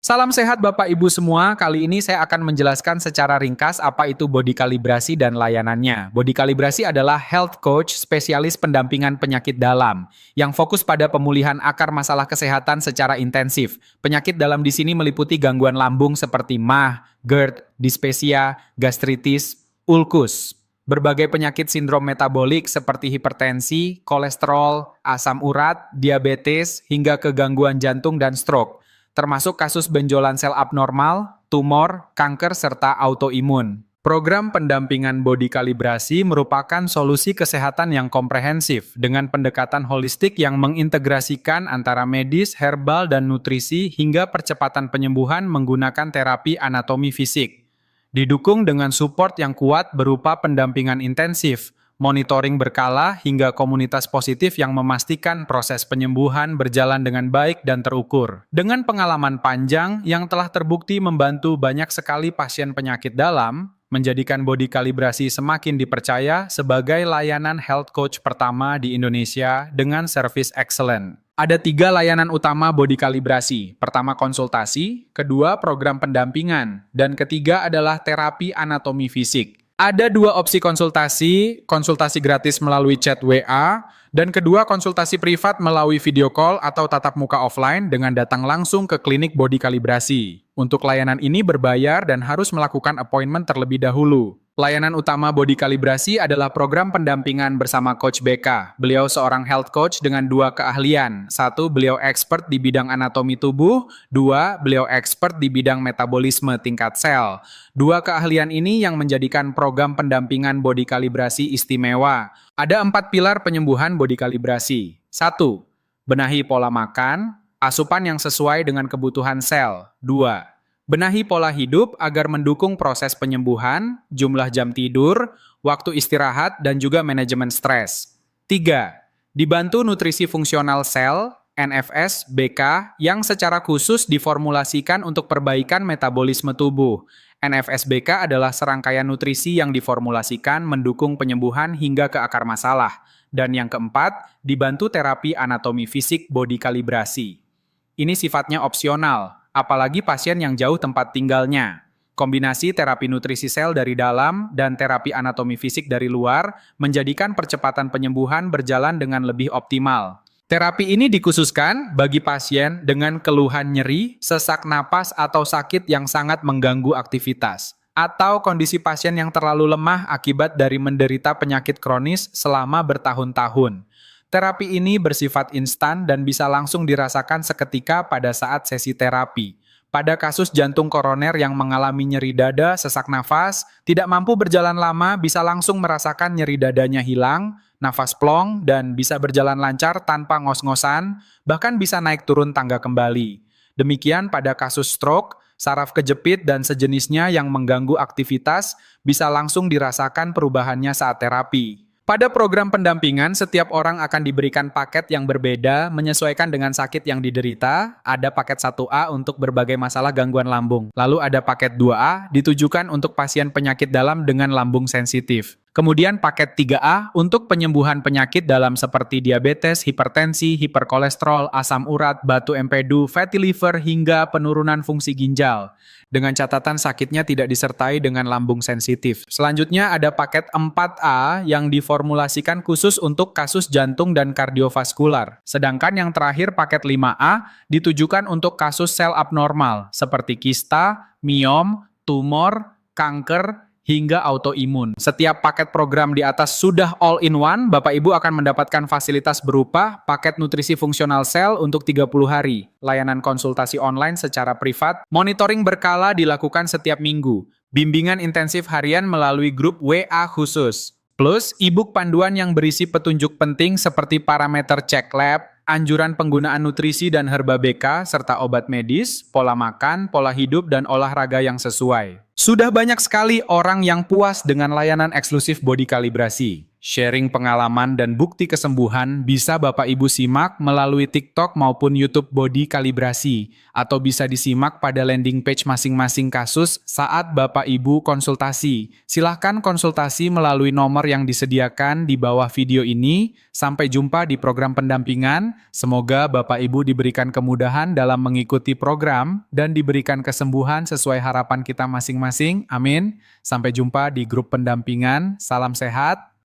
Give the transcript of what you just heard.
Salam sehat Bapak Ibu semua, kali ini saya akan menjelaskan secara ringkas apa itu body kalibrasi dan layanannya. Body kalibrasi adalah health coach spesialis pendampingan penyakit dalam, yang fokus pada pemulihan akar masalah kesehatan secara intensif. Penyakit dalam di sini meliputi gangguan lambung seperti MAH, GERD, dispepsia, gastritis, ulkus. Berbagai penyakit sindrom metabolik seperti hipertensi, kolesterol, asam urat, diabetes, hingga ke gangguan jantung dan stroke, termasuk kasus benjolan sel abnormal, tumor, kanker, serta autoimun. Program pendampingan body kalibrasi merupakan solusi kesehatan yang komprehensif dengan pendekatan holistik yang mengintegrasikan antara medis, herbal, dan nutrisi hingga percepatan penyembuhan menggunakan terapi anatomi fisik. Didukung dengan support yang kuat berupa pendampingan intensif, monitoring berkala, hingga komunitas positif yang memastikan proses penyembuhan berjalan dengan baik dan terukur. Dengan pengalaman panjang yang telah terbukti membantu banyak sekali pasien penyakit dalam, menjadikan body kalibrasi semakin dipercaya sebagai layanan health coach pertama di Indonesia dengan service excellent. Ada 3 layanan utama body kalibrasi. Pertama konsultasi, kedua program pendampingan, dan ketiga adalah terapi anatomi fisik. Ada 2 opsi konsultasi, konsultasi gratis melalui chat WA, dan kedua konsultasi privat melalui video call atau tatap muka offline dengan datang langsung ke klinik body kalibrasi. Untuk layanan ini berbayar dan harus melakukan appointment terlebih dahulu. Layanan utama body kalibrasi adalah program pendampingan bersama Coach BK. Beliau seorang health coach dengan 2 keahlian. 1, beliau expert di bidang anatomi tubuh. 2, beliau expert di bidang metabolisme tingkat sel. 2 keahlian ini yang menjadikan program pendampingan body kalibrasi istimewa. Ada 4 pilar penyembuhan body kalibrasi. 1, benahi pola makan, asupan yang sesuai dengan kebutuhan sel. 2, benahi pola hidup agar mendukung proses penyembuhan, jumlah jam tidur, waktu istirahat, dan juga manajemen stres. 3, dibantu nutrisi fungsional sel, NFS, BK, yang secara khusus diformulasikan untuk perbaikan metabolisme tubuh. NFS BK adalah serangkaian nutrisi yang diformulasikan mendukung penyembuhan hingga ke akar masalah. Dan yang keempat, dibantu terapi anatomi fisik body kalibrasi. Ini sifatnya opsional, apalagi pasien yang jauh tempat tinggalnya. Kombinasi terapi nutrisi sel dari dalam dan terapi anatomi fisik dari luar menjadikan percepatan penyembuhan berjalan dengan lebih optimal. Terapi ini dikhususkan bagi pasien dengan keluhan nyeri, sesak napas atau sakit yang sangat mengganggu aktivitas, atau kondisi pasien yang terlalu lemah akibat dari menderita penyakit kronis selama bertahun-tahun. Terapi ini bersifat instan dan bisa langsung dirasakan seketika pada saat sesi terapi. Pada kasus jantung koroner yang mengalami nyeri dada, sesak nafas, tidak mampu berjalan lama, bisa langsung merasakan nyeri dadanya hilang, nafas plong, dan bisa berjalan lancar tanpa ngos-ngosan, bahkan bisa naik turun tangga kembali. Demikian pada kasus stroke, saraf kejepit dan sejenisnya yang mengganggu aktivitas, bisa langsung dirasakan perubahannya saat terapi. Pada program pendampingan, setiap orang akan diberikan paket yang berbeda menyesuaikan dengan sakit yang diderita. Ada paket 1A untuk berbagai masalah gangguan lambung. Lalu ada paket 2A ditujukan untuk pasien penyakit dalam dengan lambung sensitif. Kemudian paket 3A untuk penyembuhan penyakit dalam seperti diabetes, hipertensi, hiperkolesterol, asam urat, batu empedu, fatty liver, hingga penurunan fungsi ginjal. Dengan catatan sakitnya tidak disertai dengan lambung sensitif. Selanjutnya ada paket 4A yang diformulasikan khusus untuk kasus jantung dan kardiovaskular. Sedangkan yang terakhir paket 5A ditujukan untuk kasus sel abnormal seperti kista, miom, tumor, kanker, hingga autoimun. Setiap paket program di atas sudah all-in-one, Bapak Ibu akan mendapatkan fasilitas berupa paket nutrisi fungsional sel untuk 30 hari, layanan konsultasi online secara privat, monitoring berkala dilakukan setiap minggu, bimbingan intensif harian melalui grup WA khusus, plus e-book panduan yang berisi petunjuk penting seperti parameter cek lab, anjuran penggunaan nutrisi dan herba BK, serta obat medis, pola makan, pola hidup, dan olahraga yang sesuai. Sudah banyak sekali orang yang puas dengan layanan eksklusif body kalibrasi. Sharing pengalaman dan bukti kesembuhan bisa Bapak Ibu simak melalui TikTok maupun YouTube Body Kalibrasi, atau bisa disimak pada landing page masing-masing kasus saat Bapak Ibu konsultasi. Silahkan konsultasi melalui nomor yang disediakan di bawah video ini. Sampai jumpa di program pendampingan. Semoga Bapak Ibu diberikan kemudahan dalam mengikuti program dan diberikan kesembuhan sesuai harapan kita masing-masing. Amin. Sampai jumpa di grup pendampingan. Salam sehat.